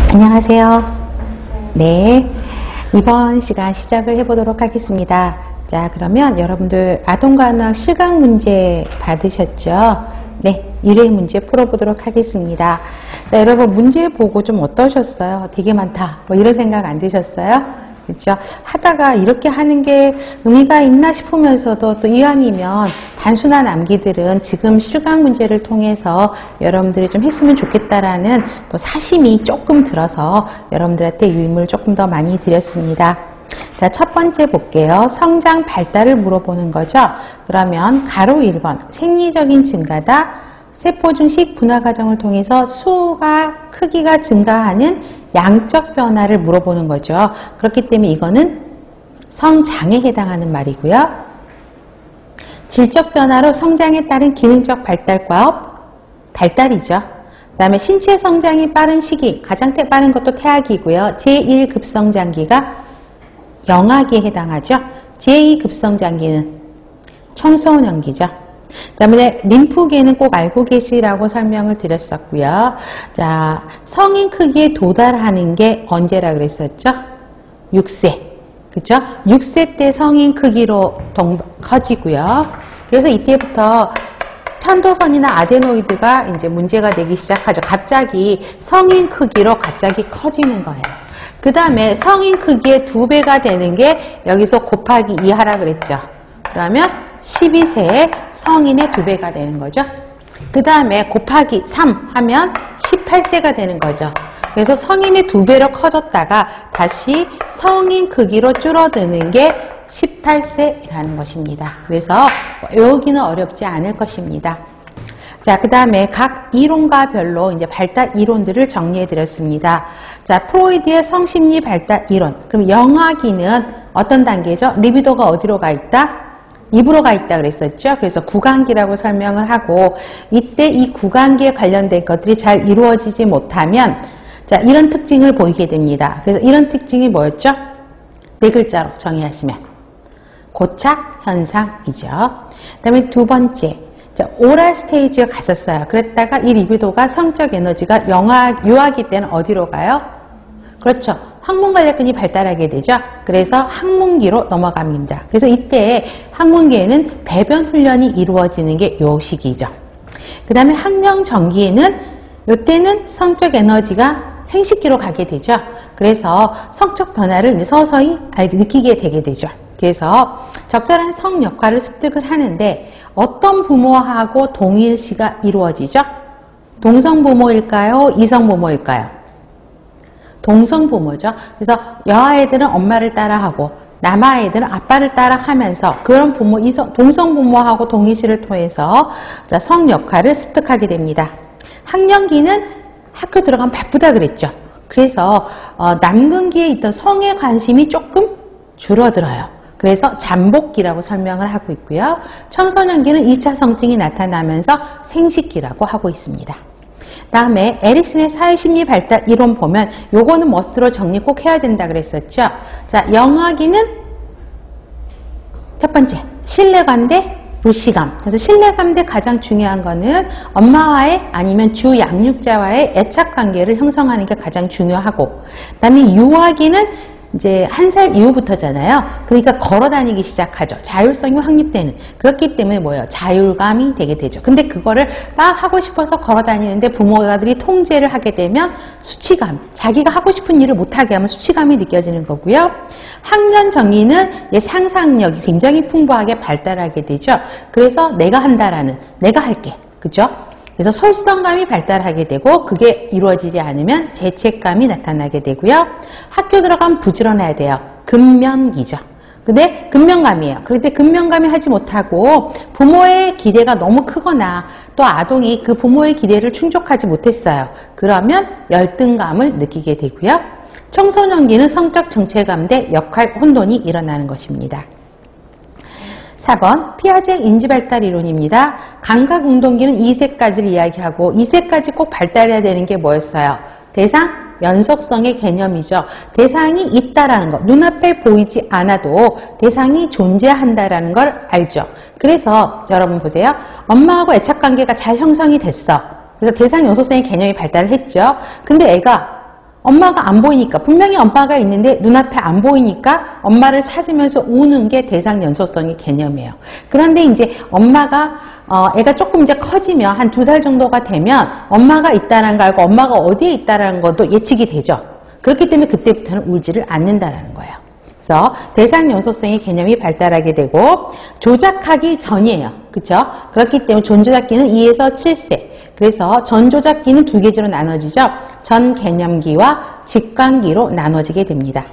안녕하세요. 네, 이번 시간 시작을 해보도록 하겠습니다. 자, 그러면 여러분들 아동과학 실강 문제 받으셨죠? 네, 1회 문제 풀어보도록 하겠습니다. 자, 여러분 문제 보고 좀 어떠셨어요? 되게 많다, 뭐 이런 생각 안 드셨어요? 그렇죠? 하다가 이렇게 하는 게 의미가 있나 싶으면서도 또 이왕이면 단순한 암기들은 지금 실강 문제를 통해서 여러분들이 좀 했으면 좋겠다라는 또 사심이 조금 들어서 여러분들한테 유임을 조금 더 많이 드렸습니다. 자, 첫 번째 볼게요. 성장 발달을 물어보는 거죠. 그러면 가로 1번 생리적인 증가다. 세포 중식 분화 과정을 통해서 수가 크기가 증가하는 양적 변화를 물어보는 거죠. 그렇기 때문에 이거는 성장에 해당하는 말이고요. 질적 변화로 성장에 따른 기능적 발달과 발달이죠. 그 다음에 신체 성장이 빠른 시기, 가장 빠른 것도 태아기고요. 제1급성장기가 영아기에 해당하죠. 제2급성장기는 청소년기죠. 그 다음에 림프계는 꼭 알고 계시라고 설명을 드렸었고요. 자, 성인 크기에 도달하는 게 언제라 그랬었죠? 6세. 그죠? 6세 때 성인 크기로 커지고요. 그래서 이때부터 편도선이나 아데노이드가 이제 문제가 되기 시작하죠. 갑자기 성인 크기로 갑자기 커지는 거예요. 그 다음에 성인 크기의 2배가 되는 게 여기서 곱하기 2 하라 그랬죠. 그러면 12세에 성인의 2배가 되는 거죠. 그 다음에 곱하기 3 하면 18세가 되는 거죠. 그래서 성인의 2배로 커졌다가 다시 성인 크기로 줄어드는 게 18세라는 것입니다. 그래서 외우기는 어렵지 않을 것입니다. 자, 그 다음에 각 이론과 별로 이제 발달 이론들을 정리해 드렸습니다. 자, 프로이드의 성심리 발달 이론. 그럼 영아기는 어떤 단계죠? 리비도가 어디로 가 있다? 입으로 가 있다 그랬었죠. 그래서 구강기라고 설명을 하고, 이때 이 구강기에 관련된 것들이 잘 이루어지지 못하면 자, 이런 특징을 보이게 됩니다. 그래서 이런 특징이 뭐였죠? 4글자로 정의하시면 고착 현상이죠. 그 다음에 두 번째, 자, 오랄 스테이지에 갔었어요. 그랬다가 이 리비도가 성적 에너지가 유아기 때는 어디로 가요? 그렇죠. 항문관략근이 발달하게 되죠. 그래서 항문기로 넘어갑니다. 그래서 이때 항문기에는 배변 훈련이 이루어지는 게 요 시기죠. 그 다음에 학령 전기에는 요때는 성적 에너지가 생식기로 가게 되죠. 그래서 성적 변화를 서서히 느끼게 되게 되죠. 그래서 적절한 성 역할을 습득을 하는데 어떤 부모하고 동일시가 이루어지죠? 동성 부모일까요? 이성 부모일까요? 동성 부모죠. 그래서 여아애들은 엄마를 따라하고 남아애들은 아빠를 따라하면서 그런 부모, 동성 부모하고 동일시를 통해서 성 역할을 습득하게 됩니다. 학령기는 학교 들어가면 바쁘다 그랬죠. 그래서 남근기에 있던 성에 관심이 조금 줄어들어요. 그래서 잠복기라고 설명을 하고 있고요. 청소년기는 2차 성징이 나타나면서 생식기라고 하고 있습니다. 다음에 에릭슨의 사회심리 발달 이론 보면 요거는 멋으로 정리 꼭 해야 된다 그랬었죠. 자, 영아기는 첫 번째 신뢰감 대 불시감. 그래서 신뢰감 대 가장 중요한 거는 엄마와의 아니면 주 양육자와의 애착관계를 형성하는 게 가장 중요하고, 그다음에 유아기는 이제 1살 이후부터잖아요. 그러니까 걸어 다니기 시작하죠. 자율성이 확립되는. 그렇기 때문에 뭐예요? 자율감이 되게 되죠. 근데 그거를 막 하고 싶어서 걸어 다니는데 부모가들이 통제를 하게 되면 수치감, 자기가 하고 싶은 일을 못하게 하면 수치감이 느껴지는 거고요. 학년 전기는 상상력이 굉장히 풍부하게 발달하게 되죠. 그래서 내가 한다라는, 내가 할게. 그죠? 그래서 솔선감이 발달하게 되고 그게 이루어지지 않으면 죄책감이 나타나게 되고요. 학교 들어가면 부지런해야 돼요. 근면기죠. 근데 근면감이에요. 그런데 근면감이 하지 못하고 부모의 기대가 너무 크거나 또 아동이 그 부모의 기대를 충족하지 못했어요. 그러면 열등감을 느끼게 되고요. 청소년기는 성적 정체감 대 역할 혼돈이 일어나는 것입니다. 4번 피아제 인지발달 이론입니다. 감각운동기는 2세까지를 이야기하고 2세까지 꼭 발달해야 되는 게 뭐였어요? 대상, 연속성의 개념이죠. 대상이 있다라는 거, 눈앞에 보이지 않아도 대상이 존재한다라는 걸 알죠. 그래서 여러분 보세요. 엄마하고 애착관계가 잘 형성이 됐어. 그래서 대상 연속성의 개념이 발달을 했죠. 근데 애가 엄마가 안 보이니까, 분명히 엄마가 있는데 눈앞에 안 보이니까 엄마를 찾으면서 우는 게 대상 연소성의 개념이에요. 그런데 이제 엄마가 애가 조금 이제 커지면 한 2살 정도가 되면 엄마가 있다는 걸 알고 엄마가 어디에 있다는 것도 예측이 되죠. 그렇기 때문에 그때부터는 울지를 않는다는 거예요. 그래서 대상 연소성의 개념이 발달하게 되고 조작하기 전이에요. 그렇죠? 그렇기 때문에 전조작기는 2에서 7세. 그래서 전조작기는 2개주로 나눠지죠. 전개념기와 직관기로 나눠지게 됩니다.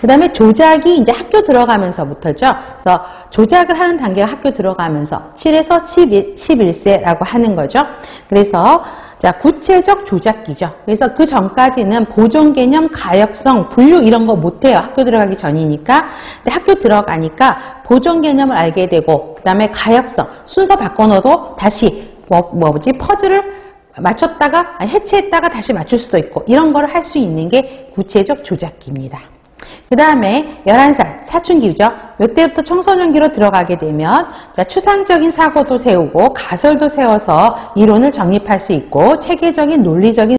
그 다음에 조작이 이제 학교 들어가면서부터죠. 그래서 조작을 하는 단계가 학교 들어가면서 7에서 11세라고 하는 거죠. 그래서 자, 구체적 조작기죠. 그래서 그 전까지는 보존개념, 가역성, 분류 이런 거 못해요. 학교 들어가기 전이니까. 근데 학교 들어가니까 보존개념을 알게 되고 그 다음에 가역성, 순서 바꿔놓어도 다시 퍼즐을 맞췄다가 해체했다가 다시 맞출 수도 있고 이런 거를 할 수 있는 게 구체적 조작기입니다. 그 다음에 11살 사춘기죠. 이때부터 청소년기로 들어가게 되면 자, 추상적인 사고도 세우고 가설도 세워서 이론을 정립할 수 있고 체계적인 논리적인